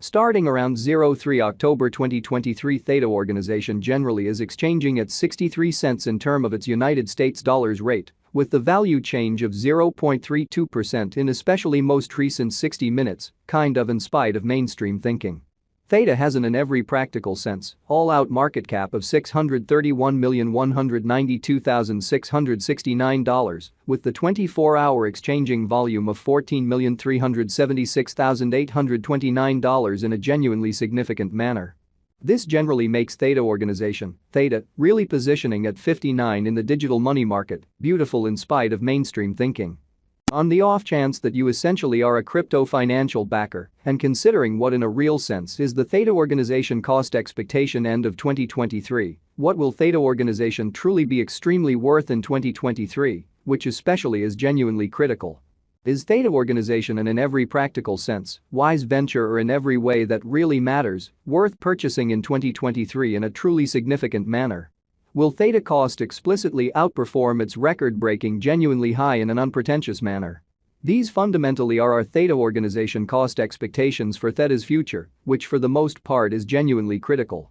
Starting around 03 October 2023, Theta organization generally is exchanging at 63 cents in term of its United States dollars rate, with the value change of 0.32% in especially most recent 60 minutes, kind of in spite of mainstream thinking. Theta has in every practical sense all-out market cap of $631,192,669, with the 24-hour exchanging volume of $14,376,829 in a genuinely significant manner. This generally makes Theta organization, Theta, really positioning at 59 in the digital money market, beautiful in spite of mainstream thinking. On the off chance that you essentially are a crypto financial backer and considering what in a real sense is the Theta organization cost expectation end of 2023, what will Theta organization truly be extremely worth in 2023, which especially is genuinely critical. Is Theta organization in every practical sense, wise venture or in every way that really matters, worth purchasing in 2023 in a truly significant manner? Will Theta cost explicitly outperform its record-breaking genuinely high in an unpretentious manner? These fundamentally are our Theta organization cost expectations for Theta's future, which for the most part is genuinely critical.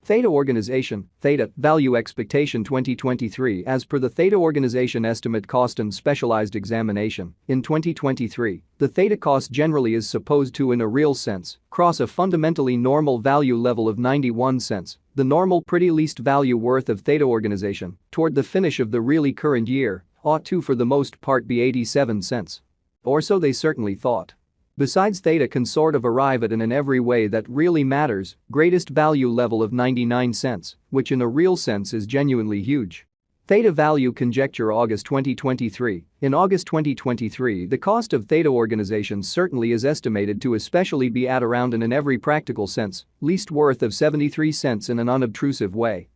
Theta organization, Theta, value expectation 2023 as per the Theta organization estimate cost and specialized examination. In 2023, the Theta cost generally is supposed to in a real sense cross a fundamentally normal value level of 91 cents, the normal pretty least value worth of Theta organization, toward the finish of the really current year, ought to for the most part be 87 cents. Or so they certainly thought. Besides, Theta can sort of arrive at in every way that really matters, greatest value level of 99 cents, which in a real sense is genuinely huge. Theta value conjecture August 2023. In August 2023, the cost of Theta organization certainly is estimated to especially be at around in every practical sense, least worth of 73 cents in an unobtrusive way.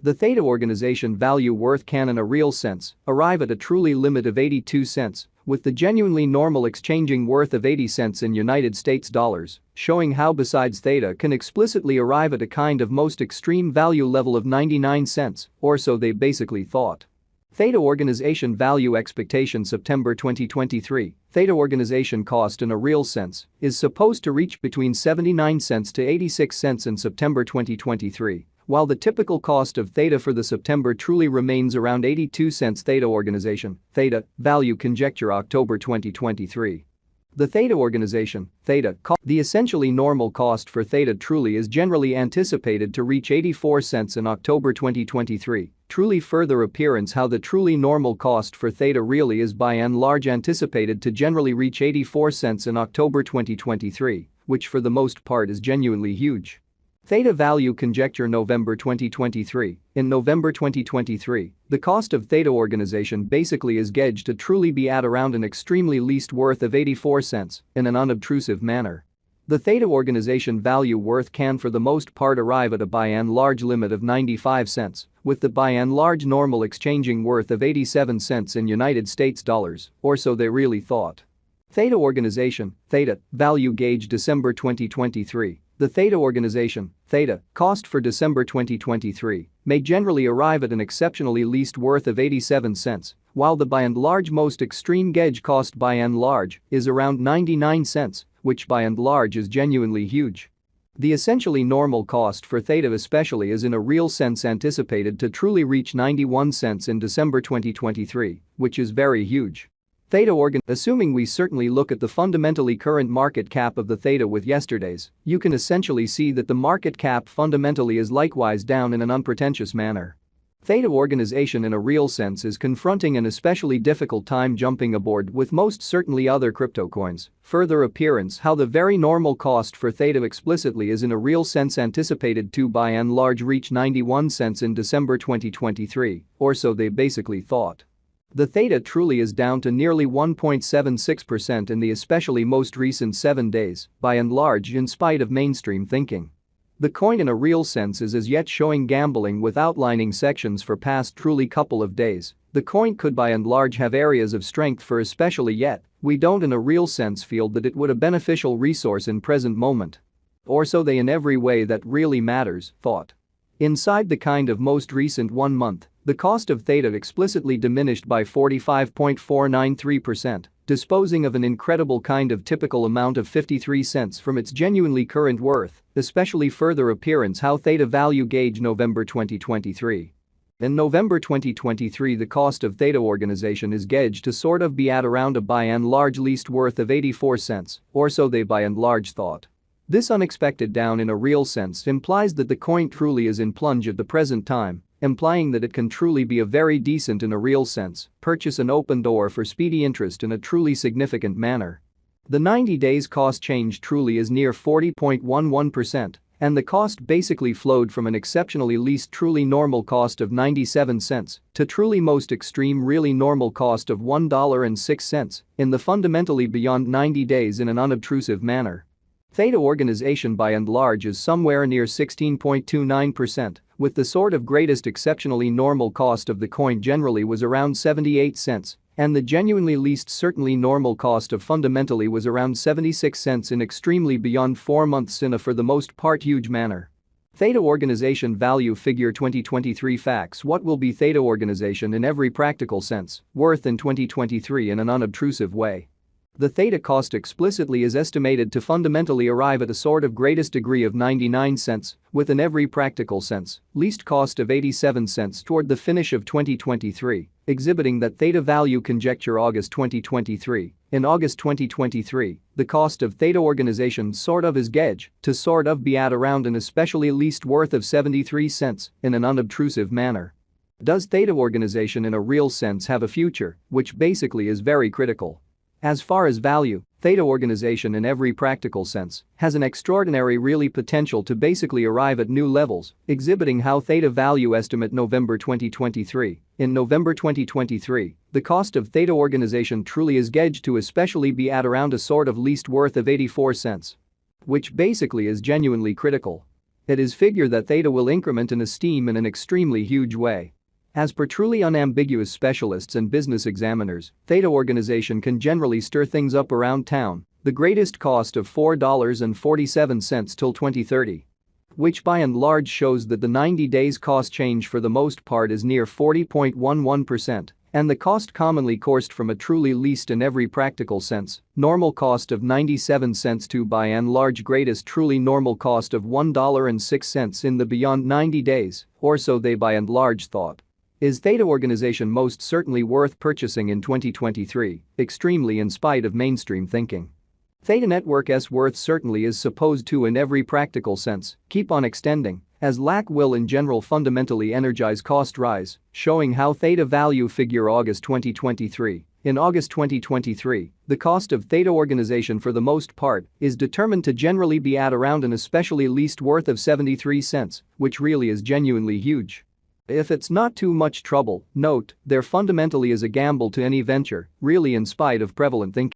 The Theta organization value worth can in a real sense arrive at a truly limit of 82 cents, with the genuinely normal exchanging worth of 80 cents in United States dollars, showing how besides Theta can explicitly arrive at a kind of most extreme value level of 99 cents, or so they basically thought. Theta organization value expectation September 2023. Theta organization cost in a real sense is supposed to reach between 79 cents to 86 cents in September 2023. While the typical cost of Theta for the September truly remains around 82 cents. Theta organization, Theta, value conjecture October 2023. The Theta organization, Theta, the essentially normal cost for Theta truly is generally anticipated to reach 84 cents in October 2023, truly further appearance how the truly normal cost for Theta really is by and large anticipated to generally reach 84 cents in October 2023, which for the most part is genuinely huge. Theta value conjecture November 2023. In November 2023, the cost of Theta organization basically is gauged to truly be at around an extremely least worth of 84 cents in an unobtrusive manner. The Theta organization value worth can for the most part arrive at a by and large limit of 95 cents, with the by and large normal exchanging worth of 87 cents in United States dollars, or so they really thought. Theta organization, Theta, value gauge December 2023. The Theta organization, Theta, cost for December 2023 may generally arrive at an exceptionally least worth of 87 cents, while the by and large most extreme gauge cost by and large is around 99 cents, which by and large is genuinely huge. The essentially normal cost for Theta especially is in a real sense anticipated to truly reach 91 cents in December 2023, which is very huge. Theta assuming we certainly look at the fundamentally current market cap of the Theta with yesterday's, you can essentially see that the market cap fundamentally is likewise down in an unpretentious manner. Theta organization in a real sense is confronting an especially difficult time jumping aboard with most certainly other crypto coins, further appearance how the very normal cost for Theta explicitly is in a real sense anticipated to by and large reach 91 cents in December 2023, or so they basically thought. The Theta truly is down to nearly 1.76% in the especially most recent 7 days, by and large in spite of mainstream thinking. The coin in a real sense is as yet showing gambling with outlining sections for past truly couple of days. The coin could by and large have areas of strength for especially yet, we don't in a real sense feel that it would a beneficial resource in present moment. Or so they in every way that really matters, thought. Inside the kind of most recent 1 month, The cost of Theta explicitly diminished by 45.493%, disposing of an incredible kind of typical amount of 53 cents from its genuinely current worth, especially further appearance how Theta value gauge November 2023. In November 2023 the cost of Theta organization is gauged to sort of be at around a by and large least worth of 84 cents, or so they by and large thought. This unexpected down in a real sense implies that the coin truly is in plunge at the present time, implying that it can truly be a very decent in a real sense, purchase an open door for speedy interest in a truly significant manner. The 90 days cost change truly is near 40.11%. And the cost basically flowed from an exceptionally least truly normal cost of 97 cents to truly most extreme really normal cost of $1.06 in the fundamentally beyond 90 days in an unobtrusive manner. Theta organization by and large is somewhere near 16.29%, with the sort of greatest exceptionally normal cost of the coin generally was around 78 cents. And the genuinely least certainly normal cost of fundamentally was around 76 cents in extremely beyond 4 months in a for the most part huge manner. Theta organization value figure 2023 facts. What will be Theta organization in every practical sense, worth in 2023 in an unobtrusive way? The Theta cost explicitly is estimated to fundamentally arrive at a sort of greatest degree of 99 cents, with in every practical sense, least cost of 87 cents toward the finish of 2023, exhibiting that Theta value conjecture August 2023. In August 2023, the cost of Theta organization sort of is gauged to sort of be at around an especially least worth of 73 cents in an unobtrusive manner. Does Theta organization in a real sense have a future, which basically is very critical? As far as value, Theta organization in every practical sense has an extraordinary really potential to basically arrive at new levels, exhibiting how Theta value estimate November 2023. In November 2023, the cost of Theta organization truly is gauged to especially be at around a sort of least worth of 84 cents. Which basically is genuinely critical. It is figure that Theta will increment in esteem in an extremely huge way. As per truly unambiguous specialists and business examiners, Theta organization can generally stir things up around town, the greatest cost of $4.47 till 2030. Which by and large shows that the 90 days cost change for the most part is near 40.11%, and the cost commonly coursed from a truly least in every practical sense, normal cost of 97 cents to by and large greatest truly normal cost of $1.06 in the beyond 90 days, or so they by and large thought. Is Theta organization most certainly worth purchasing in 2023, extremely in spite of mainstream thinking? Theta network's worth certainly is supposed to in every practical sense keep on extending, as lack will in general fundamentally energize cost rise, showing how Theta value figure August 2023. In August 2023, the cost of Theta organization for the most part is determined to generally be at around an especially least worth of 73 cents, which really is genuinely huge. If it's not too much trouble, note, there fundamentally is a gamble to any venture, really in spite of prevalent thinking.